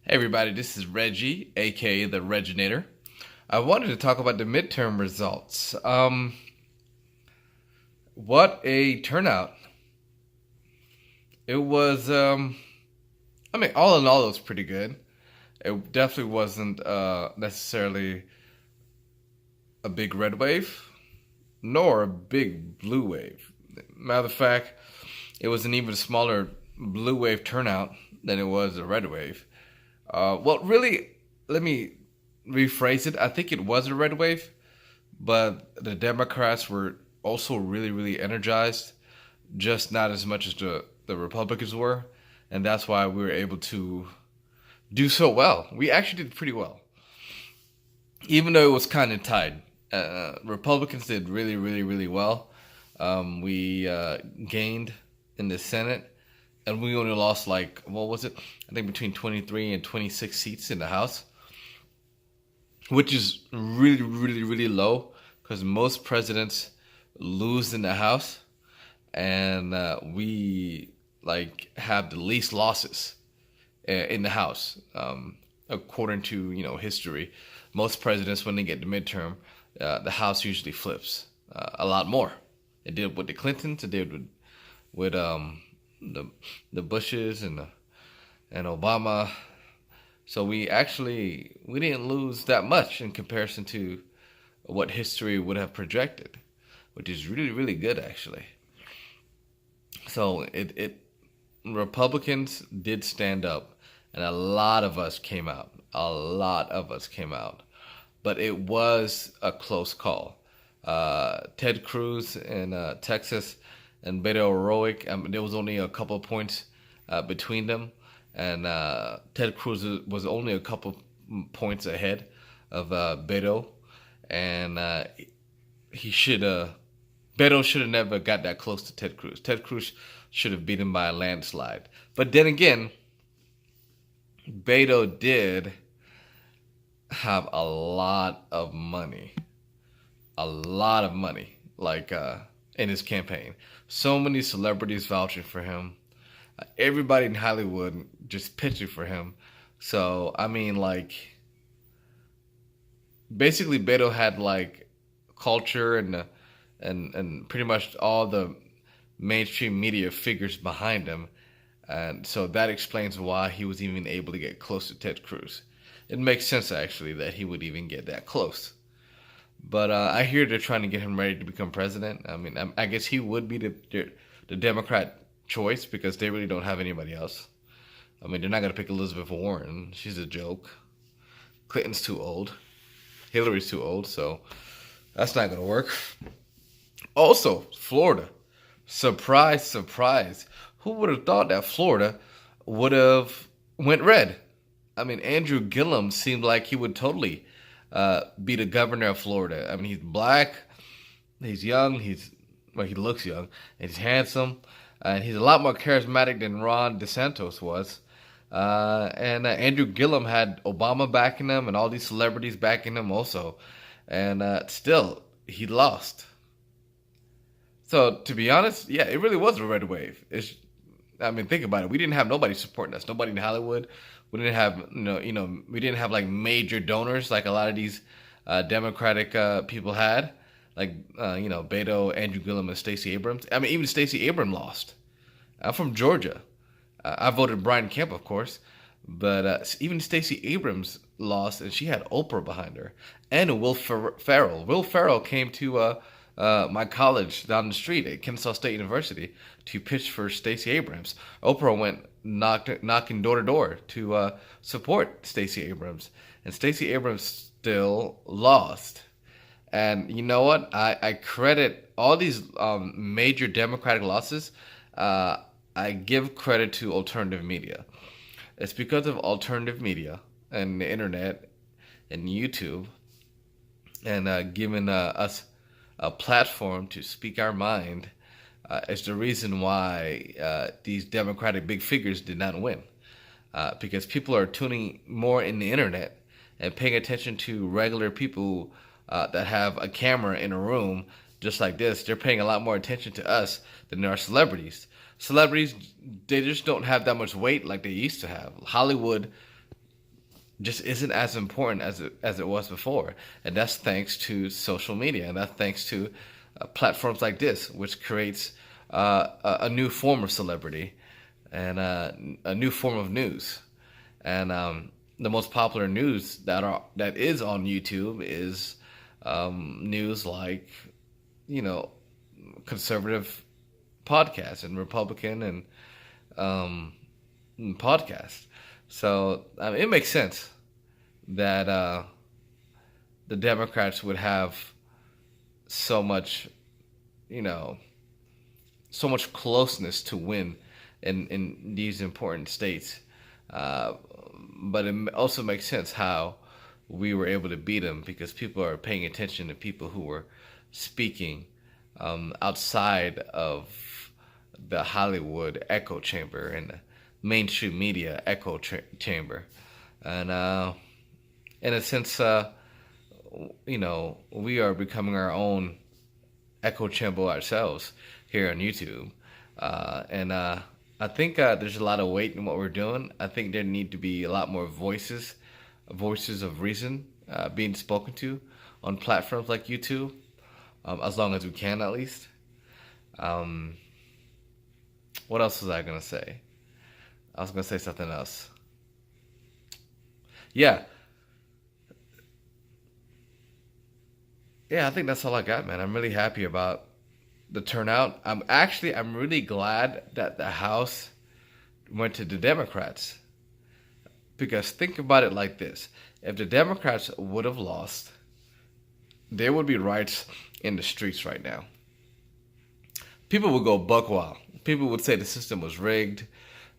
Hey everybody, this is Reggie, aka the Reginator. I wanted to talk about the midterm results. What a turnout! It was, all in all, it was pretty good. It definitely wasn't necessarily a big red wave, nor a big blue wave. Matter of fact, it was an even smaller blue wave turnout than it was a red wave. Really, let me rephrase it. I think it was a red wave, but the Democrats were also really, really energized, just not as much as the Republicans were. And that's why we were able to do so well. We actually did pretty well, even though it was kind of tied. Republicans did really, really, really well. We gained in the Senate, and we only lost like, what was it? I think between 23 and 26 seats in the House, which is really, really, really low because most presidents lose in the House, and we like have the least losses in the House, according to history. Most presidents, when they get the midterm, the House usually flips a lot more. It did with the Clintons. It did with the Bushes and Obama. So we didn't lose that much in comparison to what history would have projected, which is really, really good actually. So it Republicans did stand up, and a lot of us came out. A lot of us came out, but it was a close call. Ted Cruz in Texas and Beto O'Rourke, there was only a couple of points between them, and Ted Cruz was only a couple points ahead of Beto, and he should Beto should have never got that close to Ted Cruz. Ted Cruz should have beat him by a landslide. But then again, Beto did have a lot of money, like in his campaign. So many celebrities vouching for him. Everybody in Hollywood just pitching for him. So basically Beto had like culture and pretty much all the mainstream media figures behind him, and so that explains why he was even able to get close to Ted Cruz. It makes sense actually that he would even get that close. But I hear they're trying to get him ready to become president. I guess he would be the Democrat choice because they really don't have anybody else. They're not going to pick Elizabeth Warren. She's a joke. Clinton's too old. Hillary's too old, so that's not going to work. Also, Florida. Surprise, surprise. Who would have thought that Florida would have went red? Andrew Gillum seemed like he would totally be the governor of Florida. He's black, he's young, he looks young, and he's handsome, and he's a lot more charismatic than Ron DeSantis was. And Andrew Gillum had Obama backing him and all these celebrities backing him also. And still, he lost. So, to be honest, yeah, it really was a red wave. Think about it. We didn't have nobody supporting us. Nobody in Hollywood. We didn't have, we didn't have like major donors like a lot of these Democratic people had, like Beto, Andrew Gillum, and Stacey Abrams. Even Stacey Abrams lost. I'm from Georgia. I voted Brian Kemp, of course, but even Stacey Abrams lost, and she had Oprah behind her, and Will Ferrell. Will Ferrell came to my college down the street at Kennesaw State University to pitch for Stacey Abrams. Oprah went knocking door to door to support Stacey Abrams, and Stacey Abrams still lost. And you know what? I credit all these major Democratic losses. I give credit to alternative media. It's because of alternative media and the internet and YouTube and giving us a platform to speak our mind is the reason why these Democratic big figures did not win. Because people are tuning more in the internet and paying attention to regular people that have a camera in a room just like this. They're paying a lot more attention to us than there are celebrities. Celebrities, they just don't have that much weight like they used to have. Hollywood just isn't as important as it was before, and that's thanks to social media, and that's thanks to platforms like this, which creates a new form of celebrity and a new form of news. And the most popular news that is on YouTube is news like, you know, conservative podcasts and Republican and um, podcasts. So it makes sense that the Democrats would have so much, you know, so much closeness to win in these important states. Uh, but it also makes sense how we were able to beat them, because people are paying attention to people who were speaking outside of the Hollywood echo chamber and the mainstream media echo chamber. And in a sense, we are becoming our own echo chamber ourselves here on YouTube. And I think there's a lot of weight in what we're doing. I think there need to be a lot more voices of reason being spoken to on platforms like YouTube, as long as we can, at least. Um, what else was I gonna say? I was gonna say something else. Yeah, yeah. I think that's all I got, man. I'm really happy about the turnout. I'm really glad that the House went to the Democrats, because think about it like this: if the Democrats would have lost, there would be riots in the streets right now. People would go buck wild. People would say the system was rigged.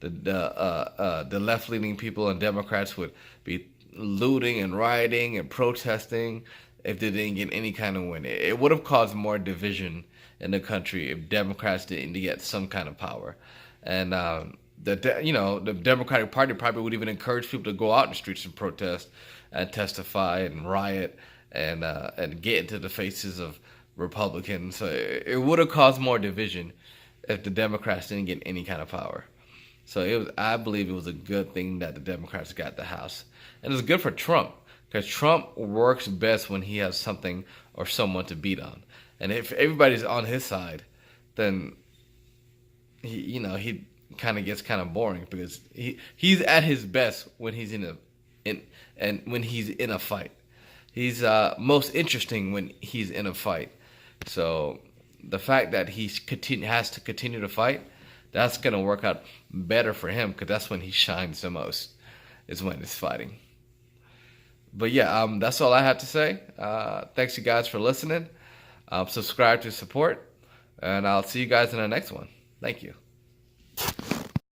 The left leaning people and Democrats would be looting and rioting and protesting if they didn't get any kind of win. It would have caused more division in the country if Democrats didn't get some kind of power. And the Democratic Party probably would even encourage people to go out in the streets and protest and testify and riot and get into the faces of Republicans. So it would have caused more division if the Democrats didn't get any kind of power. So I believe it was a good thing that the Democrats got the House, and it's good for Trump, because Trump works best when he has something or someone to beat on. And if everybody's on his side, then he kind of gets kind of boring, because he's at his best when he's when he's in a fight. He's most interesting when he's in a fight. So the fact that has to continue to fight, that's going to work out better for him, because that's when he shines the most, is when he's fighting. But yeah, that's all I have to say. Thanks you guys for listening. Subscribe to support, and I'll see you guys in the next one. Thank you.